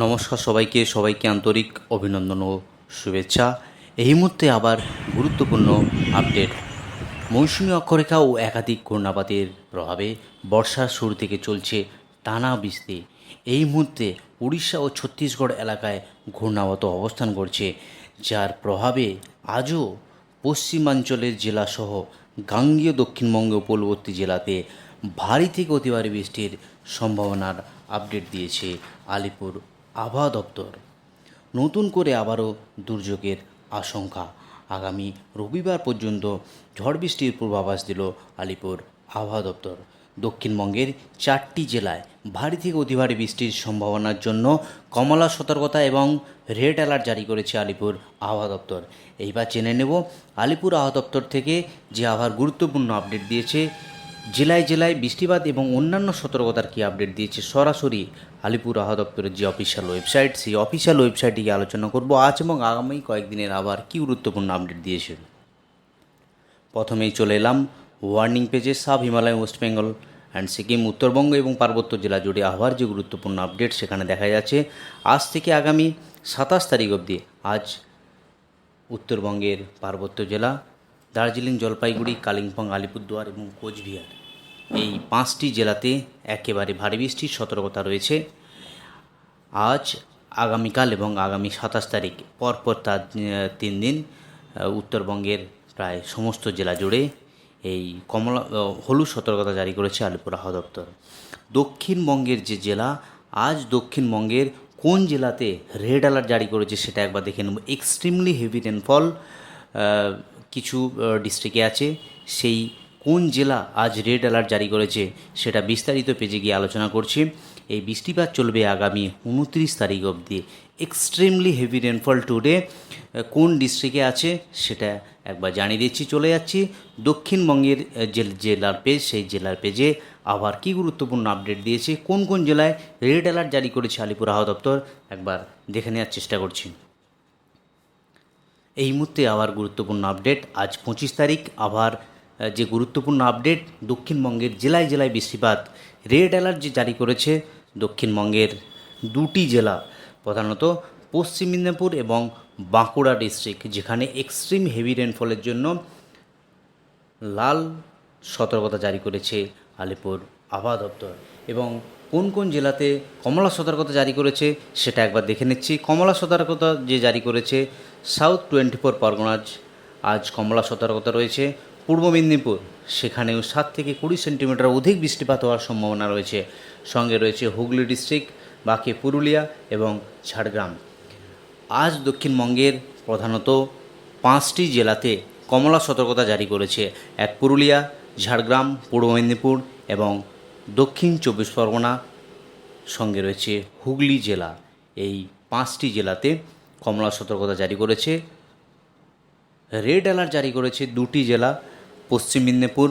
নমস্কার সবাইকে আন্তরিক অভিনন্দন ও শুভেচ্ছা। এই মুহূর্তে আবার গুরুত্বপূর্ণ আপডেট। মৌসুমী অক্ষরেখা ও একাধিক ঘূর্ণাবাতের প্রভাবে বর্ষার শুরু থেকে চলছে টানা বৃষ্টি। এই মুহূর্তে উড়িষ্যা ও ছত্তিশগড় এলাকায় ঘূর্ণাবত অবস্থান করছে, যার প্রভাবে আজও পশ্চিমাঞ্চলের জেলাসহ গাঙ্গেয় দক্ষিণবঙ্গ উপকূলবর্তী জেলাতে ভারী থেকে অতি ভারী বৃষ্টির সম্ভাবনার আপডেট দিয়েছে আলিপুর আবহাওয়া দপ্তর। নতুন করে আবারও দুর্যোগের আশঙ্কা। আগামী রবিবার পর্যন্ত ঝড় বৃষ্টির পূর্বাভাস দিল আলিপুর আবহাওয়া দপ্তর। দক্ষিণবঙ্গের 4টি জেলায় ভারী থেকে অতি ভারী বৃষ্টির সম্ভাবনার জন্য কমলা সতর্কতা এবং রেড অ্যালার্ট জারি করেছে আলিপুর আবহাওয়া দপ্তর। এইবার জেনে নেব আলিপুর আবহাওয়া দপ্তর থেকে যে আবহাওয়ার গুরুত্বপূর্ণ আপডেট দিয়েছে, জেলায় জেলায় বৃষ্টিপাত এবং অন্যান্য সতর্কতার কী আপডেট দিয়েছে সরাসরি আলিপুর আবহাওয়া দপ্তরের যে অফিসিয়াল ওয়েবসাইট, সেই অফিসিয়াল ওয়েবসাইটে গিয়ে আলোচনা করব আজ এবং আগামী কয়েকদিনের আবার কী গুরুত্বপূর্ণ আপডেট দিয়েছে। প্রথমেই চলে এলাম ওয়ার্নিং পেজে। Sub Himalaya, West Bengal and Sikkim, Uttarbanga এবং পার্বত্য জেলা জুড়ে আবহাওয়ার যে গুরুত্বপূর্ণ আপডেট সেখানে দেখা যাচ্ছে আজ থেকে আগামী 27 তারিখ অবধি আজ উত্তরবঙ্গের পার্বত্য জেলা দার্জিলিং, জলপাইগুড়ি, কালিম্পং, আলিপুরদুয়ার এবং কোচবিহার এই 5টি জেলাতে একেবারে ভারী বৃষ্টির সতর্কতা রয়েছে। আজ, আগামীকাল এবং আগামী 27 তারিখ পরপর তার 3 দিন উত্তরবঙ্গের প্রায় সমস্ত জেলা জুড়ে এই হলুদ সতর্কতা জারি করেছে আলিপুর আবহাওয়া দপ্তর। দক্ষিণবঙ্গের যে জেলা, আজ দক্ষিণবঙ্গের কোন জেলাতে রেড অ্যালার্ট জারি করেছে সেটা একবার দেখে নেব। এক্সট্রিমলি হেভি রেনফল কিছু ডিস্ট্রিক্টে আছে, সেই কোন জেলা আজ রেড অ্যালার্ট জারি করেছে সেটা বিস্তারিত পেজে গিয়ে আলোচনা করছি। এই বৃষ্টিপাত চলবে আগামী 29 তারিখ অবধি। এক্সট্রিমলি হেভি রেনফল টুডে কোন ডিস্ট্রিক্টে আছে সেটা একবার জানিয়ে দিচ্ছি। চলে যাচ্ছি দক্ষিণবঙ্গের যে জেলার পেজ, সেই জেলার পেজে আবার কী গুরুত্বপূর্ণ আপডেট দিয়েছে, কোন কোন জেলায় রেড অ্যালার্ট জারি করেছে আলিপুর আবহাওয়া দপ্তর একবার দেখে নেওয়ার চেষ্টা করছি। এই মুহূর্তে আবার গুরুত্বপূর্ণ আপডেট আজ 25 তারিখ। আবার যে গুরুত্বপূর্ণ আপডেট, দক্ষিণবঙ্গের জেলায় জেলায় বৃষ্টিপাত। রেড অ্যালার্ট যে জারি করেছে দক্ষিণবঙ্গের 2টি জেলা, প্রধানত পশ্চিম মেদিনীপুর এবং বাঁকুড়া ডিস্ট্রিক্ট, যেখানে এক্সট্রিম হেভি রেনফলের জন্য লাল সতর্কতা জারি করেছে আলিপুর আবহাওয়া দপ্তর। এবং কোন কোন জেলাতে কমলা সতর্কতা জারি করেছে সেটা একবার দেখে নিচ্ছি। কমলা সতর্কতা যে জারি করেছে সাউথ 24 পরগনাজ, আজ কমলা সতর্কতা রয়েছে। পূর্ব মেদিনীপুর, সেখানেও 7 থেকে 20 সেন্টিমিটার অধিক বৃষ্টিপাত হওয়ার সম্ভাবনা রয়েছে। সঙ্গে রয়েছে হুগলি ডিস্ট্রিক্ট, বাকি পুরুলিয়া এবং ঝাড়গ্রাম। আজ দক্ষিণবঙ্গের প্রধানত 5টি জেলাতে কমলা সতর্কতা জারি করেছে। এক পুরুলিয়া, ঝাড়গ্রাম, পূর্ব মেদিনীপুর এবং দক্ষিণ 24 পরগনা, সঙ্গে রয়েছে হুগলি জেলা। এই 5টি জেলাতে কমলা সতর্কতা জারি করেছে। রেড অ্যালার্ট জারি করেছে 2টি জেলা, পশ্চিম মেদিনীপুর,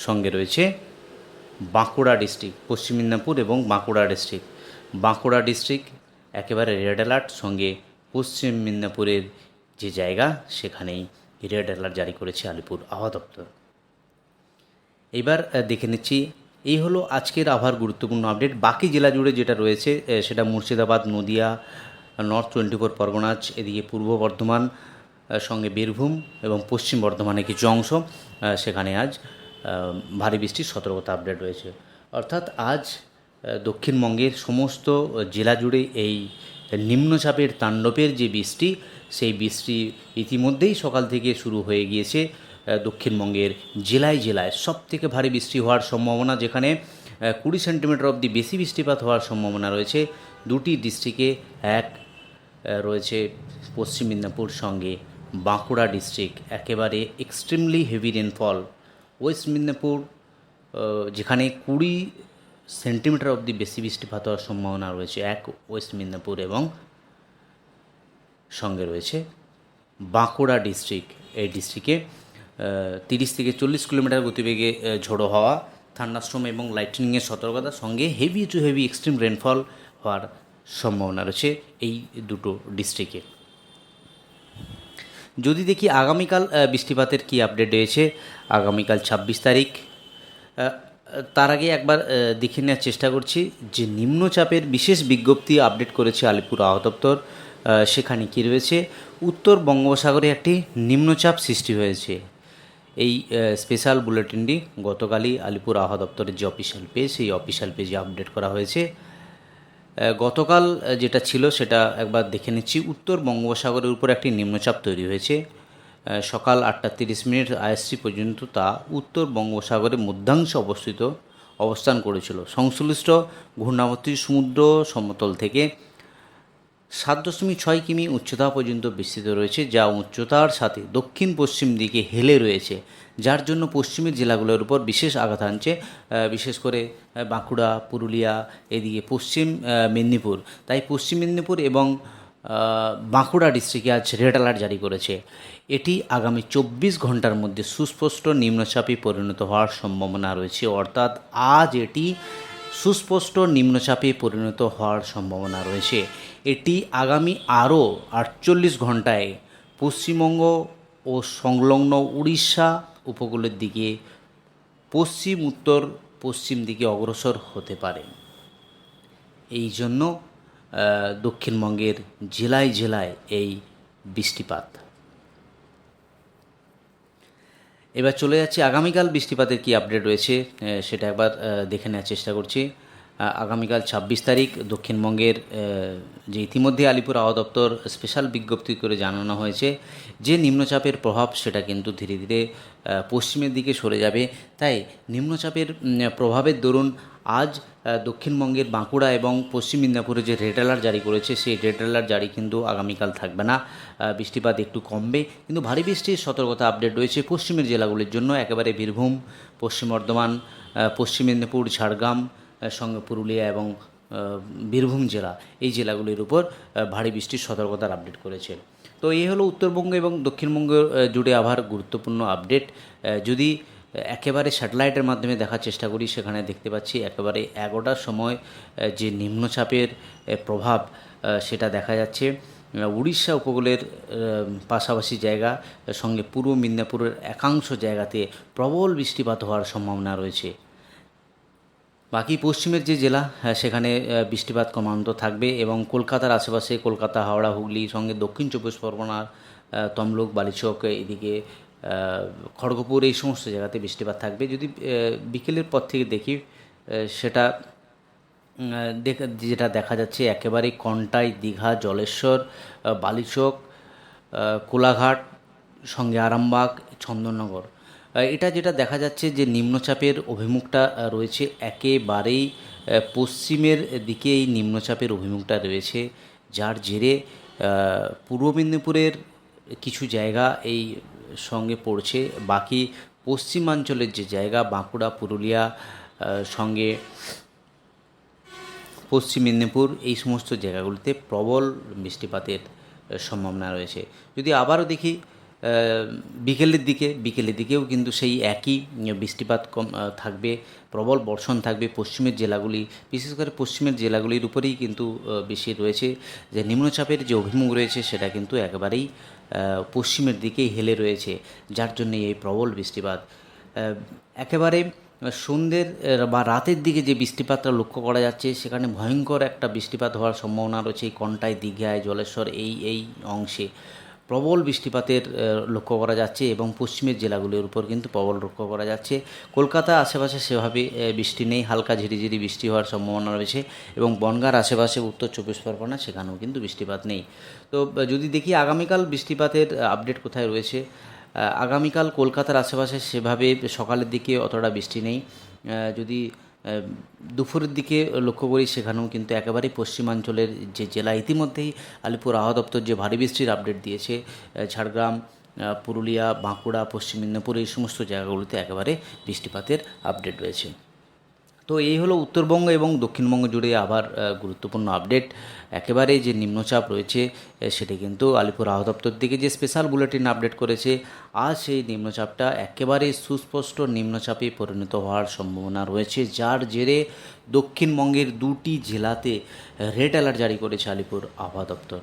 সঙ্গে রয়েছে বাঁকুড়া ডিস্ট্রিক্ট। পশ্চিম মেদিনীপুর এবং বাঁকুড়া ডিস্ট্রিক্ট, বাঁকুড়া ডিস্ট্রিক্ট একেবারে রেড অ্যালার্ট, সঙ্গে পশ্চিম মেদিনীপুরের যে জায়গা সেখানেই রেড অ্যালার্ট জারি করেছে আলিপুর আবহাওয়া দপ্তর। এবার দেখে নিচ্ছি, এই হলো আজকের আবহাওয়ার গুরুত্বপূর্ণ আপডেট। বাকি জেলা জুড়ে যেটা রয়েছে সেটা মুর্শিদাবাদ, নদিয়া, নর্থ 24 পরগনাজ, এদিকে পূর্ব বর্ধমান, সঙ্গে বীরভূম এবং পশ্চিম বর্ধমানের কিছু অংশ, সেখানে আজ ভারী বৃষ্টির সতর্কতা আপডেট রয়েছে। অর্থাৎ আজ দক্ষিণবঙ্গের সমস্ত জেলা জুড়ে এই নিম্নচাপের তাণ্ডবের যে বৃষ্টি, সেই বৃষ্টি ইতিমধ্যেই সকাল থেকে শুরু হয়ে গিয়েছে। দক্ষিণবঙ্গের জেলায় জেলায় সবথেকে ভারী বৃষ্টি হওয়ার সম্ভাবনা, যেখানে 20 সেন্টিমিটার অবধি বেশি বৃষ্টিপাত হওয়ার সম্ভাবনা রয়েছে 2টি ডিস্ট্রিক্টে। এক রয়েছে পশ্চিম মেদিনীপুর, সঙ্গে বাঁকুড়া ডিস্ট্রিক্ট, একেবারে extremely heavy rainfall. West Medinipur, যেখানে 20 সেন্টিমিটার অবধি বেশি বৃষ্টিপাত হওয়ার সম্ভাবনা রয়েছে এক ওয়েস্ট মেদিনীপুর, এবং সঙ্গে রয়েছে বাঁকুড়া ডিস্ট্রিক্ট। এই ডিস্ট্রিক্টে 30 থেকে 40 কিলোমিটার গতিবেগে ঝোড়ো হাওয়া, থান্ডারস্টর্ম এবং লাইটনিংয়ের সতর্কতা, সঙ্গে heavy to heavy extreme rainfall হওয়ার সম্ভাবনা রয়েছে এই দুটো ডিস্ট্রিক্টে। যদি দেখি আগামীকাল বৃষ্টিপাতের কী আপডেট রয়েছে, আগামীকাল 26 তারিখ তার আগে একবার দেখে নেওয়ার চেষ্টা করছি যে নিম্নচাপের বিশেষ বিজ্ঞপ্তি আপডেট করেছে আলিপুর আবহাওয়া দপ্তর। সেখানে কী রয়েছে, উত্তর বঙ্গোপসাগরে একটি নিম্নচাপ সৃষ্টি হয়েছে। এই স্পেশাল বুলেটিনটি গতকালই আলিপুর আবহাওয়া দপ্তরের যে অফিসিয়াল পেজ, সেই অফিসিয়াল পেজে আপডেট করা হয়েছে। গতকাল যেটা ছিল সেটা একবার দেখে নিচ্ছি। উত্তর বঙ্গোপসাগরের উপর একটি নিম্নচাপ তৈরি হয়েছে। সকাল 8:30 আইএসটি পর্যন্ত তা উত্তর বঙ্গোপসাগরের মধ্যাংশে অবস্থান করেছিল। সংশ্লিষ্ট ঘূর্ণাবর্তী সমুদ্র সমতল থেকে 7.6 কিমি উচ্চতা পর্যন্ত বিস্তৃত রয়েছে, যা উচ্চতার সাথে দক্ষিণ পশ্চিম দিকে হেলে রয়েছে, যার জন্য পশ্চিমের জেলাগুলোর উপর বিশেষ আঘাত আনছে। বিশেষ করে বাঁকুড়া, পুরুলিয়া, এদিকে পশ্চিম মেদিনীপুর। তাই পশ্চিম মেদিনীপুর এবং বাঁকুড়া ডিস্ট্রিক্টে আজ রেড অ্যালার্ট জারি করেছে। এটি আগামী 24 ঘন্টার মধ্যে সুস্পষ্ট নিম্নচাপে পরিণত হওয়ার সম্ভাবনা রয়েছে। অর্থাৎ আজ এটি সুস্পষ্ট নিম্নচাপে পরিণত হওয়ার সম্ভাবনা রয়েছে। এটি আগামী আরও 48 ঘন্টায় পশ্চিমবঙ্গ ও সংলগ্ন উড়িষ্যা উপকূলের দিকে পশ্চিম উত্তর পশ্চিম দিকে অগ্রসর হতে পারে। এই জন্য দক্ষিণবঙ্গের জেলায় জেলায় এই বৃষ্টিপাত। এবার চলে যাচ্ছে আগামীকাল বৃষ্টিপাতের কী আপডেট রয়েছে সেটা একবার দেখে নেওয়ার চেষ্টা করছি। আগামীকাল 26 তারিখ দক্ষিণবঙ্গের যে ইতিমধ্যে আলিপুর আবহাওয়া দপ্তর স্পেশাল বিজ্ঞপ্তি করে জানানো হয়েছে যে নিম্নচাপের প্রভাব সেটা কিন্তু ধীরে ধীরে পশ্চিমের দিকে সরে যাবে। তাই নিম্নচাপের প্রভাবের দরুন আজ দক্ষিণবঙ্গের বাঁকুড়া এবং পশ্চিম মেদিনীপুরে যে রেড অ্যালার্ট জারি করেছে, সেই রেড অ্যালার্ট জারি কিন্তু আগামীকাল থাকবে না। বৃষ্টিপাত একটু কমবে, কিন্তু ভারী বৃষ্টির সতর্কতা আপডেট রয়েছে পশ্চিমের জেলাগুলির জন্য। একেবারে বীরভূম, পশ্চিম বর্ধমান, পশ্চিম মেদিনীপুর, ঝাড়গ্রাম, সঙ্গে পুরুলিয়া এবং বীরভূম জেলা, এই জেলাগুলির উপর ভারী বৃষ্টির সতর্কতার আপডেট করেছে। তো এই হলো উত্তরবঙ্গ এবং দক্ষিণবঙ্গ জুড়ে আবহাওয়ার গুরুত্বপূর্ণ আপডেট। যদি একেবারে স্যাটেলাইটের মাধ্যমে দেখার চেষ্টা করি, সেখানে দেখতে পাচ্ছি একেবারে 11টার সময় যে নিম্নচাপের প্রভাব সেটা দেখা যাচ্ছে উড়িষ্যা উপকূলের পাশাপাশি জায়গা, সঙ্গে পূর্ব মেদিনীপুরের একাংশ জায়গাতে প্রবল বৃষ্টিপাত হওয়ার সম্ভাবনা রয়েছে। বাকি পশ্চিমের যে জেলা সেখানে বৃষ্টিপাত ক্রমান্বিত থাকবে এবং কলকাতার আশেপাশে কলকাতা, হাওড়া, হুগলি, সঙ্গে দক্ষিণ 24 পরগনার তমলুক, বালিচক, এদিকে খড়গপুর, এই সমস্ত জায়গাতে বৃষ্টিপাত থাকবে। যদি বিকেলের পর থেকে দেখি সেটা যেটা দেখা যাচ্ছে একেবারে কন্টাই, দীঘা, জলেশ্বর, বালিচক, কোলাঘাট, সঙ্গে আরামবাগ, চন্দননগর, এটা যেটা দেখা যাচ্ছে যে নিম্নচাপের অভিমুখটা রয়েছে একেবারেই পশ্চিমের দিকে। এই নিম্নচাপের অভিমুখটা রয়েছে, যার জেরে পূর্ব মেদিনীপুরের কিছু জায়গা এই সঙ্গে পড়ছে। বাকি পশ্চিমাঞ্চলের যে জায়গা বাঁকুড়া, পুরুলিয়া, সঙ্গে পশ্চিম মেদিনীপুর, এই সমস্ত জায়গাগুলিতে প্রবল বৃষ্টিপাতের সম্ভাবনা রয়েছে। যদি আবারও দেখি বিকেলের দিকেও কিন্তু সেই একই বৃষ্টিপাত থাকবে, প্রবল বর্ষণ থাকবে। পশ্চিমের জেলাগুলি, বিশেষ করে পশ্চিমের জেলাগুলির উপরেই কিন্তু বেশি রয়েছে। যে নিম্নচাপের যে অভিমুখ রয়েছে সেটা কিন্তু একেবারেই পশ্চিমের দিকেই হেলে রয়েছে, যার জন্য এই প্রবল বৃষ্টিপাত। একেবারে সন্ধ্যের বা রাতের দিকে যে বৃষ্টিপাতটা লক্ষ্য করা যাচ্ছে, সেখানে ভয়ঙ্কর একটা বৃষ্টিপাত হওয়ার সম্ভাবনা রয়েছে। এই কন্টাই, দীঘায়, জলেশ্বর, এই অংশে প্রবল বৃষ্টিপাতের লক্ষ্য করা যাচ্ছে এবং পশ্চিমের জেলাগুলির উপর কিন্তু প্রবল লক্ষ্য করা যাচ্ছে। কলকাতা আশেপাশে সেভাবে বৃষ্টি নেই, হালকা ঝিরিঝিরি বৃষ্টি হওয়ার সম্ভাবনা রয়েছে এবং বনগাঁর আশেপাশে উত্তর 24 পরগনা, সেখানেও কিন্তু বৃষ্টিপাত নেই। তো যদি দেখি আগামীকাল বৃষ্টিপাতের আপডেট কোথায় রয়েছে, আগামীকাল কলকাতার আশেপাশে সেভাবে সকালের দিকে অতটা বৃষ্টি নেই। যদি দুপুরের দিকে লক্ষ্য করি, সেখানেও কিন্তু একেবারেই পশ্চিমাঞ্চলের যে জেলা, ইতিমধ্যেই আলিপুর আবহাওয়া দপ্তর যে ভারী বৃষ্টির আপডেট দিয়েছে, ঝাড়গ্রাম, পুরুলিয়া, বাঁকুড়া, পশ্চিম মেদিনীপুর, এই সমস্ত জায়গাগুলিতে একেবারে বৃষ্টিপাতের আপডেট রয়েছে। তো এই হলো উত্তরবঙ্গ এবং দক্ষিণবঙ্গ জুড়ে আবার গুরুত্বপূর্ণ আপডেট। একেবারে যে নিম্নচাপ রয়েছে সেটি কিন্তু আলিপুর আবহাওয়া দপ্তর থেকে যে স্পেশাল বুলেটিন আপডেট করেছে, আজ সেই নিম্নচাপটা একেবারে সুস্পষ্ট নিম্নচাপে পরিণত হওয়ার সম্ভাবনা রয়েছে, যার জেরে দক্ষিণবঙ্গের 2টি জেলাতে রেড অ্যালার্ট জারি করেছে আলিপুর আবহাওয়া দপ্তর।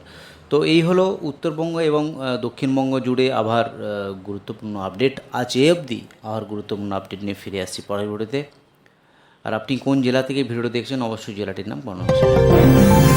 তো এই হলো উত্তরবঙ্গ এবং দক্ষিণবঙ্গ জুড়ে আবার গুরুত্বপূর্ণ আপডেট। আজ এ অবধি আবার গুরুত্বপূর্ণ আপডেট নিয়ে ফিরে আসছি পরের ভিডিওতে। আর আপনি কোন জেলা থেকে ভিডিওটা দেখছেন অবশ্যই জেলাটির নাম বর্ণনা